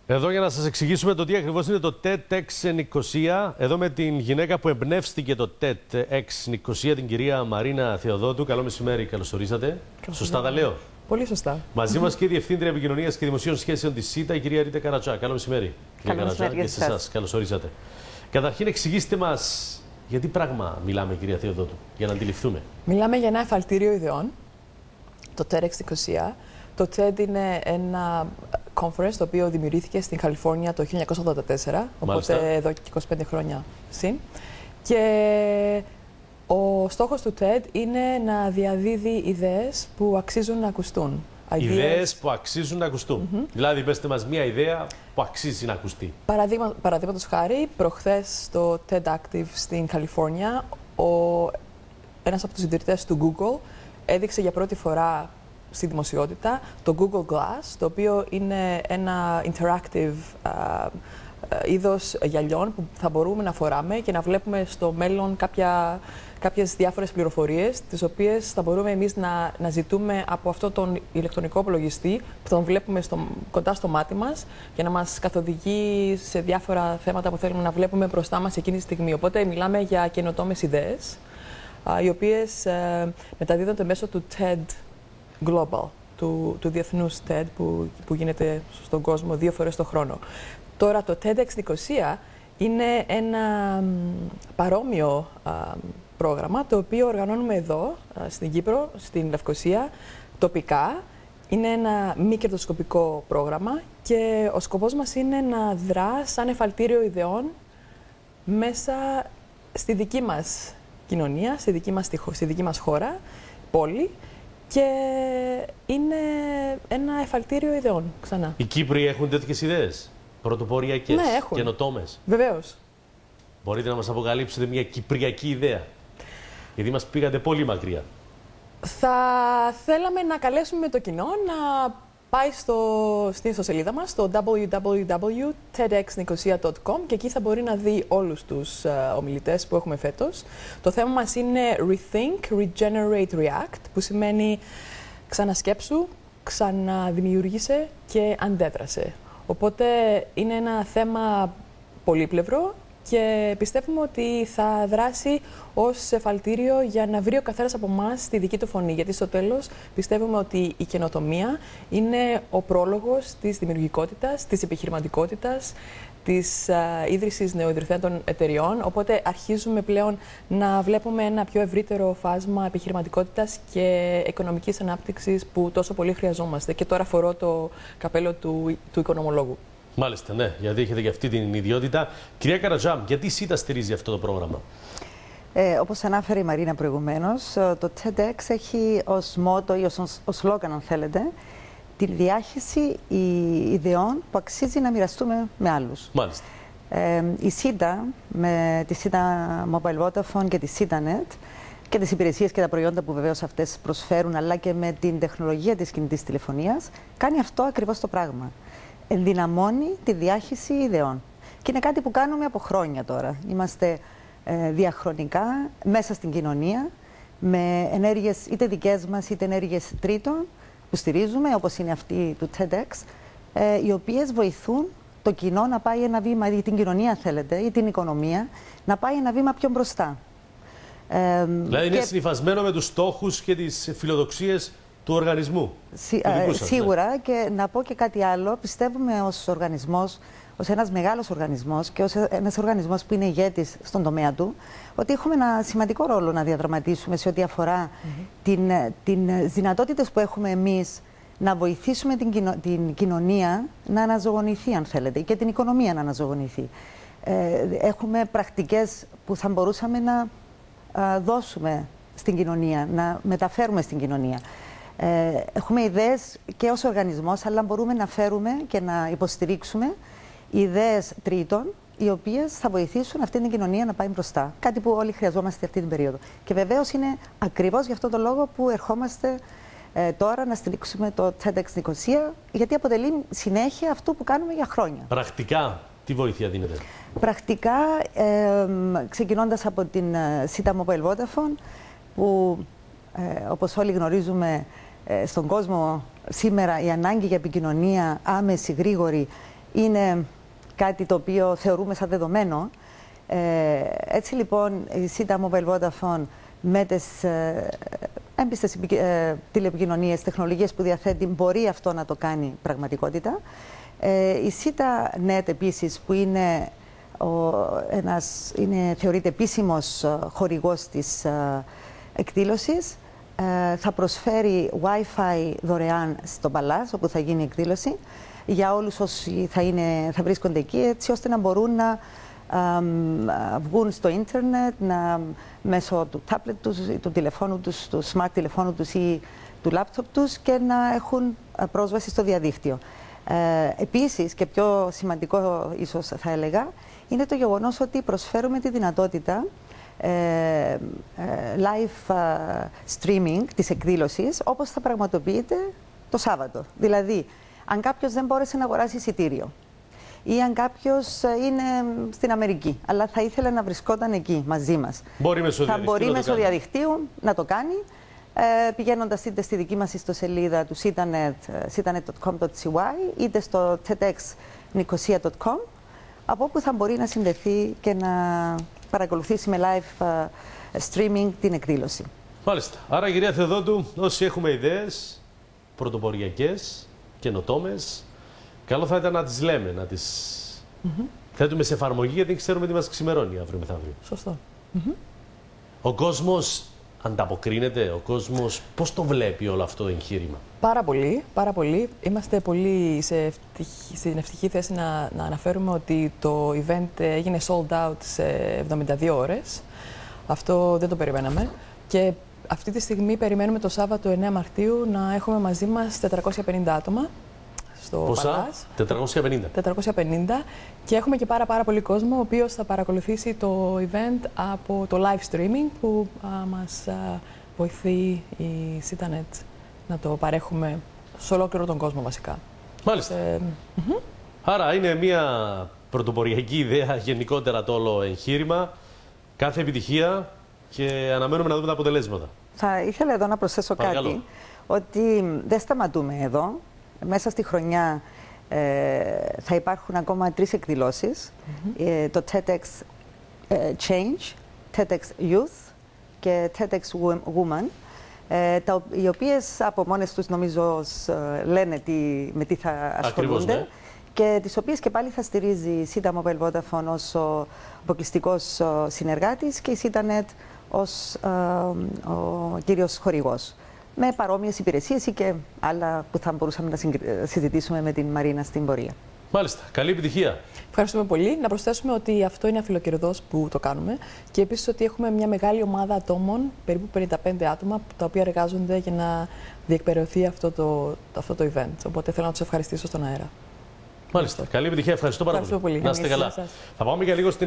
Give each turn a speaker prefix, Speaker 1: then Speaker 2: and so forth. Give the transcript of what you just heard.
Speaker 1: Εδώ για να σας εξηγήσουμε το τι ακριβώς είναι το TEDx Νικοσία. Εδώ με την γυναίκα που εμπνεύστηκε το TEDx Νικοσία, την κυρία Μαρίνα Θεοδότου. Καλό μεσημέρι, καλώς ορίσατε. Σωστά τα λέω?
Speaker 2: Πολύ σωστά.
Speaker 1: Μαζί μας και η Διευθύντρια Επικοινωνίας και Δημοσίων Σχέσεων της ΣΥΤΑ, η κυρία Ρίτα Καρατζά. Καλό μεσημέρι.
Speaker 3: Καλό μεσημέρι
Speaker 1: και σε εσάς. Καλώς ορίσατε. Καταρχήν, εξηγήστε μας για τι πράγμα μιλάμε, κυρία Θεοδότου, για να αντιληφθούμε.
Speaker 2: Μιλάμε για ένα εφαλτήριο ιδεών, το TEDx Νικοσία. Το TED είναι ένα conference το οποίο δημιουργήθηκε στην Καλιφόρνια το 1984, οπότε εδώ και 25 χρόνια συν. Και ο στόχος του TED είναι να διαδίδει ιδέες που αξίζουν να ακουστούν.
Speaker 1: Ιδέες που αξίζουν να ακουστούν. Δηλαδή, πέστε μας μία ιδέα που αξίζει να ακουστεί.
Speaker 2: Παραδείγματος χάρη, προχθές στο TED Active στην Καλιφόρνια, ένας από τους ιδρυτές του Google έδειξε για πρώτη φορά στη δημοσιότητα το Google Glass, το οποίο είναι ένα interactive είδος γυαλιών που θα μπορούμε να φοράμε και να βλέπουμε στο μέλλον κάποιες διάφορες πληροφορίες, τις οποίες θα μπορούμε εμείς να ζητούμε από αυτόν τον ηλεκτρονικό υπολογιστή που τον βλέπουμε κοντά στο μάτι μας για να μας καθοδηγεί σε διάφορα θέματα που θέλουμε να βλέπουμε μπροστά μας εκείνη τη στιγμή. Οπότε μιλάμε για καινοτόμες ιδέες, οι οποίες μεταδίδονται μέσω του TED Global, του διεθνούς TED που γίνεται στον κόσμο 2 φορές το χρόνο. Τώρα το TEDx Νικοσία είναι ένα παρόμοιο πρόγραμμα το οποίο οργανώνουμε εδώ στην Κύπρο, στην Λευκοσία, τοπικά. Είναι ένα μη κερδοσκοπικό πρόγραμμα και ο σκοπός μας είναι να δρά σαν εφαλτήριο ιδεών μέσα στη δική μας κοινωνία, στη δική μας χώρα, πόλη, και είναι ένα εφαλτήριο ιδεών, ξανά.
Speaker 1: Οι Κύπροι έχουν τέτοιες ιδέες, πρωτοποριακές,
Speaker 2: ναι, έχουν.
Speaker 1: καινοτόμες?
Speaker 2: Βεβαίως.
Speaker 1: Μπορείτε να μας αποκαλύψετε μια κυπριακή ιδέα? Γιατί μας πήγατε πολύ μακριά.
Speaker 2: Θα θέλαμε να καλέσουμε το κοινό να πάει στην ιστοσελίδα μας, στο www.tedxnicosia.com, και εκεί θα μπορεί να δει όλους τους ομιλητές που έχουμε φέτος. Το θέμα μας είναι Rethink, Regenerate, React, που σημαίνει ξανασκέψου, ξαναδημιούργησε και αντέδρασε. Οπότε είναι ένα θέμα πολύπλευρο και πιστεύουμε ότι θα δράσει ως εφαλτήριο για να βρει ο καθένας από εμάς τη δική του φωνή. Γιατί στο τέλος πιστεύουμε ότι η καινοτομία είναι ο πρόλογος της δημιουργικότητας, της επιχειρηματικότητας, της ίδρυσης νεοειδρυθέντων εταιριών. Οπότε αρχίζουμε πλέον να βλέπουμε ένα πιο ευρύτερο φάσμα επιχειρηματικότητας και οικονομικής ανάπτυξης που τόσο πολύ χρειαζόμαστε. Και τώρα φορώ το καπέλο του οικονομολόγου.
Speaker 1: Μάλιστα, ναι, γιατί έχετε και αυτή την ιδιότητα. Κυρία Καρατζά, γιατί η ΣΥΤΑ στηρίζει αυτό το πρόγραμμα?
Speaker 3: Όπως ανάφερε η Μαρίνα προηγουμένως, το TEDx έχει ως μότο ή ως σλόγγαν, αν θέλετε, τη διάχυση ιδεών που αξίζει να μοιραστούμε με άλλους.
Speaker 1: Μάλιστα.
Speaker 3: Η ΣΥΤΑ, με τη ΣΥΤΑ Mobile Vodafone και τη SITA-Net και τις υπηρεσίες και τα προϊόντα που βεβαίως αυτές προσφέρουν, αλλά και με την τεχνολογία της κινητής τηλεφωνίας, κάνει αυτό ακριβώς το πράγμα. Ενδυναμώνει τη διάχυση ιδεών. Και είναι κάτι που κάνουμε από χρόνια τώρα. Είμαστε διαχρονικά μέσα στην κοινωνία, με ενέργειες είτε δικές μας είτε ενέργειες τρίτων που στηρίζουμε, όπως είναι αυτή του TEDx, οι οποίες βοηθούν το κοινό να πάει ένα βήμα, ή την κοινωνία θέλετε, ή την οικονομία, να πάει ένα βήμα πιο μπροστά.
Speaker 1: Δηλαδή είναι συνυφασμένο με τους στόχους και τις φιλοδοξίες του οργανισμού.
Speaker 3: Σίγουρα, ναι. Και να πω και κάτι άλλο. Πιστεύουμε ως οργανισμός, ως ένας μεγάλος οργανισμός και ως ένας οργανισμός που είναι ηγέτης στον τομέα του, ότι έχουμε ένα σημαντικό ρόλο να διαδραματίσουμε σε ό,τι αφορά τις δυνατότητες που έχουμε εμείς να βοηθήσουμε την κοινωνία να αναζωογονηθεί, αν θέλετε, και την οικονομία να αναζωογονηθεί. Έχουμε πρακτικές που θα μπορούσαμε να δώσουμε στην κοινωνία, να μεταφέρουμε στην κοινωνία. Έχουμε ιδέες και ως οργανισμός, αλλά μπορούμε να φέρουμε και να υποστηρίξουμε ιδέες τρίτων, οι οποίες θα βοηθήσουν αυτή την κοινωνία να πάει μπροστά. Κάτι που όλοι χρειαζόμαστε αυτή την περίοδο. Και βεβαίως είναι ακριβώς γι' αυτό το λόγο που ερχόμαστε τώρα να στηρίξουμε το TEDx Νικοσία, γιατί αποτελεί συνέχεια αυτού που κάνουμε για χρόνια.
Speaker 1: Πρακτικά, τι βοήθεια δίνετε?
Speaker 3: Πρακτικά, ξεκινώντας από την SITA Mobile Vodafone, που όπως όλοι γνωρίζουμε, στον κόσμο σήμερα η ανάγκη για επικοινωνία άμεση, γρήγορη, είναι κάτι το οποίο θεωρούμε σαν δεδομένο. Έτσι λοιπόν η SITA Mobile Vodafone με τις έμπιστες τηλεπικοινωνίες, τεχνολογίες που διαθέτει, μπορεί αυτό να το κάνει πραγματικότητα. Η SITA Net επίσης, που είναι, θεωρείται επίσημος χορηγός της εκδήλωσης, θα προσφέρει Wi-Fi δωρεάν στο Παλάς, όπου θα γίνει η εκδήλωση, για όλους όσοι θα βρίσκονται εκεί, έτσι ώστε να μπορούν να βγουν στο ίντερνετ μέσω του τάμπλετ τους, του τηλεφώνου τους, του smart τηλεφώνου τους ή του λάπτοπ τους και να έχουν πρόσβαση στο διαδίκτυο. Επίσης, και πιο σημαντικό ίσως θα έλεγα, είναι το γεγονός ότι προσφέρουμε τη δυνατότητα live streaming της εκδήλωσης, όπως θα πραγματοποιείται το Σάββατο. Δηλαδή, αν κάποιος δεν μπόρεσε να αγοράσει εισιτήριο ή αν κάποιος είναι στην Αμερική, αλλά θα ήθελε να βρισκόταν εκεί μαζί μας, θα μπορεί μέσω διαδικτύου να το κάνει, πηγαίνοντας είτε στη δική μας ιστοσελίδα του sitanet.com.cy είτε στο tedxnicosia.com, από όπου θα μπορεί να συνδεθεί και να παρακολουθήσει με live streaming την εκδήλωση.
Speaker 1: Μάλιστα. Άρα, κυρία Θεοδότου, όσοι έχουμε ιδέες πρωτοποριακές, καινοτόμες, καλό θα ήταν να τις λέμε, να τις θέτουμε σε εφαρμογή, γιατί ξέρουμε τι μας ξημερώνει αύριο μεθαύριο.
Speaker 2: Σωστό.
Speaker 1: Ο κόσμος ανταποκρίνεται, ο κόσμος πώς το βλέπει όλο αυτό το εγχείρημα?
Speaker 2: Πάρα πολύ, πάρα πολύ. Είμαστε πολύ στην ευτυχή θέση να αναφέρουμε ότι το event έγινε sold out σε 72 ώρες. Αυτό δεν το περιμέναμε. Και αυτή τη στιγμή περιμένουμε το Σάββατο 9 Μαρτίου να έχουμε μαζί μας 450 άτομα στο Παλάς.
Speaker 1: 450.
Speaker 2: 450. Και έχουμε και πάρα πολύ κόσμο ο οποίος θα παρακολουθήσει το event από το live streaming που μας βοηθεί η SITA-Net να το παρέχουμε σε ολόκληρο τον κόσμο βασικά.
Speaker 1: Μάλιστα. Άρα είναι μια πρωτοποριακή ιδέα γενικότερα το όλο εγχείρημα. Κάθε επιτυχία και αναμένουμε να δούμε τα αποτελέσματα.
Speaker 3: Θα ήθελα εδώ να προσθέσω κάτι, ότι δεν σταματούμε εδώ. Μέσα στη χρονιά θα υπάρχουν ακόμα 3 εκδηλώσεις, το TEDx Change, TEDx Youth και TEDx Woman, οι οποίες από μόνες τους νομίζω λένε με τι θα ασχολούνται. Ακριβώς, ναι. Και τις οποίες και πάλι θα στηρίζει η SITA Mobile Vodafone ως αποκλειστικός συνεργάτης και η SITA-Net ως ο κύριος χορηγός, με παρόμοιες υπηρεσίες ή και άλλα που θα μπορούσαμε να συζητήσουμε με την Μαρίνα στην πορεία.
Speaker 1: Μάλιστα. Καλή επιτυχία.
Speaker 2: Ευχαριστούμε πολύ. Να προσθέσουμε ότι αυτό είναι αφιλοκερδός που το κάνουμε και επίσης ότι έχουμε μια μεγάλη ομάδα ατόμων, περίπου 55 άτομα, τα οποία εργάζονται για να διεκπεραιωθεί αυτό το event. Οπότε θέλω να τους ευχαριστήσω στον αέρα.
Speaker 1: Μάλιστα. Καλή επιτυχία. Ευχαριστώ πάρα πολύ.
Speaker 2: Να
Speaker 1: είστε καλά. Θα πάμε για λίγο στην